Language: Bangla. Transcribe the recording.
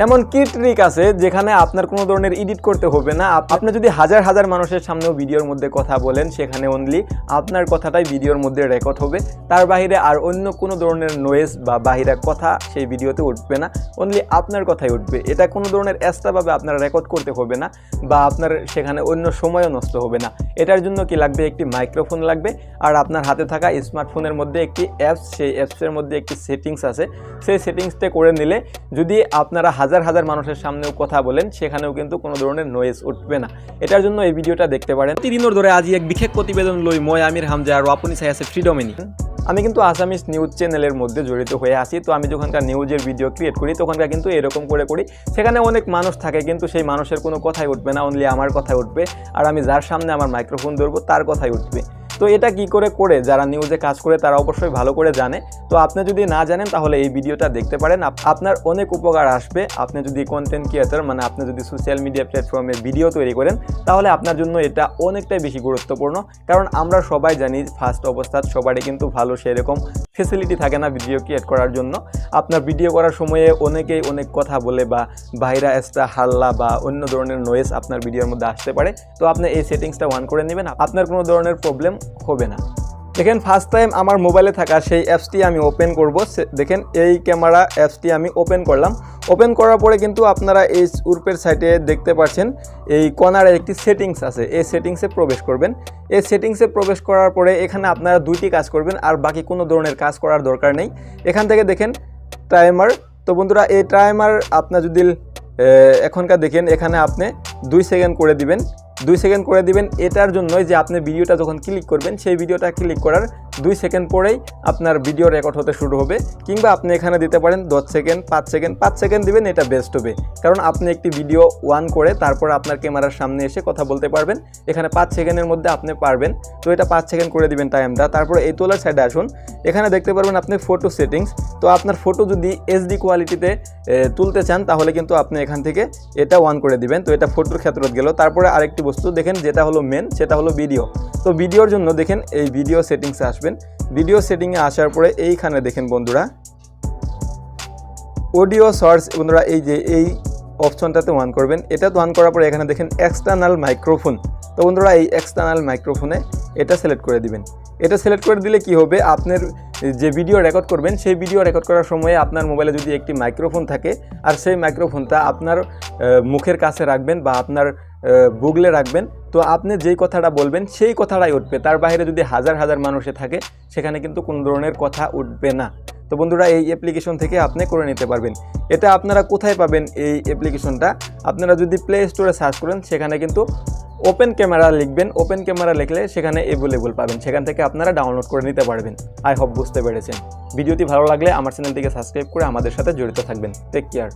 এমন কি ট্রিক আছে যেখানে আপনার কোনো ধরনের এডিট করতে হবে না। আপনি যদি হাজার হাজার মানুষের সামনেও ভিডিওর মধ্যে কথা বলেন, সেখানে অনলি আপনার কথাটাই ভিডিওর মধ্যে রেকর্ড হবে, তার বাইরে আর অন্য কোনো ধরনের নয়েজ বা বাহিরা কথা সেই ভিডিওতে উঠবে না, অনলি আপনার কথাই উঠবে। এটা কোনো ধরনের এক্সট্রাভাবে আপনার রেকর্ড করতে হবে না বা আপনার সেখানে অন্য সময়ও নষ্ট হবে না। এটার জন্য কি লাগবে? একটি মাইক্রোফোন লাগবে, আর আপনার হাতে থাকা স্মার্টফোনের মধ্যে একটি অ্যাপস, সেই অ্যাপসের মধ্যে একটি সেটিংস আছে, সেই সেটিংসটা করে নিলে যদি আপনারা হাজার হাজার মানুষের সামনেও কথা বলেন, সেখানেও কিন্তু কোনো ধরনের নয়েজ উঠবে না। এটার জন্য এই ভিডিওটা দেখতে পারেন। প্রতিদিনের ধরে আজি এক বিশেষ প্রতিবেদন লই মই আমির হামজা আর আপনি চাই আছে ফ্রিডমিনি। আমি কিন্তু আসামিস নিউজ চ্যানেলের মধ্যে জড়িত হয়ে আসি। তো আমি যখনকার নিউজের ভিডিও ক্রিয়েট করি তখনকার কিন্তু এরকম করে করি, সেখানে অনেক মানুষ থাকে কিন্তু সেই মানুষের কোনো কথাই উঠবে না, অনলি আমার কথাই উঠবে, আর আমি যার সামনে আমার মাইক্রোফোন ধরবো তার কথাই উঠবে। তো এটা কি করে যারা নিউজে কাজ করে তারা অবশ্যই ভালো করে জানে। তো আপনি যদি না জানেন তাহলে এই ভিডিওটা দেখতে পারেন, আপনার অনেক উপকার আসবে। আপনি যদি কন্টেন্ট ক্রিয়েটর, মানে আপনি যদি সোশ্যাল মিডিয়া প্ল্যাটফর্মে ভিডিও তৈরি করেন, তাহলে আপনার জন্য এটা অনেকটাই বেশি গুরুত্বপূর্ণ। কারণ আমরা সবাই জানি ফার্স্ট অবস্থায় সবারই কিন্তু ভালো সেরকম ফেসিলিটি থাকে না ভিডিও ক্রিয়েট করার জন্য। আপনার ভিডিও করার সময়ে অনেকেই অনেক কথা বলে বা বাইরে এক্সট্রা হাল্লা বা অন্য ধরনের নয়েজ আপনার ভিডিওর মধ্যে আসতে পারে। তো আপনি এই সেটিংসটা অন করে নেবেন, আপনার কোনো ধরনের প্রবলেম হবে না। দেখেন ফার্স্ট টাইম আমার মোবাইলে থাকা সেই অ্যাপসটি আমি ওপেন করব। দেখেন এই ক্যামেরা অ্যাপসটি আমি ওপেন করলাম। ওপেন করার পরে কিন্তু আপনারা এই উপরের সাইডে দেখতে পাচ্ছেন এই কর্নারে একটি সেটিংস আছে, এই সেটিংসে প্রবেশ করবেন। এই সেটিংসে প্রবেশ করার পরে এখানে আপনারা দুইটি কাজ করবেন, আর বাকি কোনো ধরনের কাজ করার দরকার নেই। এখান থেকে দেখেন টাইমার। তো বন্ধুরা এই টাইমার আপনার যদি এখনকার দেখেন এখানে আপনি 2 সেকেন্ড করে দিবেন, 2 সেকেন্ড করে দিবেন। এটার জন্যই যে আপনি ভিডিওটা যখন ক্লিক করবেন, সেই ভিডিওটা ক্লিক করার 2 সেকেন্ড পরেই আপনার ভিডিও রেকর্ড হতে শুরু হবে। কিংবা আপনি এখানে দিতে পারেন 10 সেকেন্ড, 5 সেকেন্ড দিবেন, এটা বেস্ট হবে। কারণ আপনি একটি ভিডিও ওয়ান করে তারপর আপনার ক্যামেরার সামনে এসে কথা বলতে পারবেন, এখানে 5 সেকেন্ডের মধ্যে আপনি পারবেন। তো এটা 5 সেকেন্ড করে দিবেন টাইমটা। তারপরে এই তোলার সাইডে আসুন, এখানে দেখতে পারবেন আপনি ফটো সেটিংস। তো আপনার ফটো যদি এইচডি কোয়ালিটিতে তুলতে চান তাহলে কিন্তু আপনি এখান থেকে এটা অন করে দিবেন। তো এটা ফটোর ক্ষেত্রে গেল। তারপরে আরেকটি বস্তু দেখেন, যেটা হলো মেন, সেটা হলো ভিডিও। তো ভিডিওর জন্য দেখেন এই ভিডিও সেটিংসে আসবেন। ভিডিও সেটিংয়ে আসার পরে এইখানে দেখেন বন্ধুরা অডিও সোর্স, বন্ধুরা এই যে এই অপশনটাতে অন করবেন। এটা তো অন করার পরে এখানে দেখেন এক্সটার্নাল মাইক্রোফোন। তো বন্ধুরা এই এক্সটার্নাল মাইক্রোফোনে এটা সিলেক্ট করে দিবেন। এটা সিলেক্ট করে দিলে কি হবে, আপনার যে ভিডিও রেকর্ড করবেন সেই ভিডিও রেকর্ড করার সময়ে আপনার মোবাইলে যদি একটি মাইক্রোফোন থাকে, আর সেই মাইক্রোফোনটা আপনার মুখের কাছে রাখবেন বা আপনার বুগলে রাখবেন, তো আপনি যেই কথাটা বলবেন সেই কথাটাই উঠবে। তার বাইরে যদি হাজার হাজার মানুষে থাকে, সেখানে কিন্তু কোনো ধরনের কথা উঠবে না। তো বন্ধুরা এই অ্যাপ্লিকেশন থেকে আপনি করে নিতে পারবেন। এটা আপনারা কোথায় পাবেন এই অ্যাপ্লিকেশনটা? আপনারা যদি প্লে স্টোরে সার্চ করেন, সেখানে কিন্তু ওপেন ক্যামেরা লিখবেন। ওপেন ক্যামেরা লিখলে সেখানে অ্যাভেলেবল পাবেন, সেখান থেকে আপনারা ডাউনলোড করে নিতে পারবেন। আই হোপ বুঝতে পেরেছেন। ভিডিওটি ভালো লাগলে আমার চ্যানেলটিকে সাবস্ক্রাইব করে আমাদের সাথে জড়িত থাকবেন। Take care.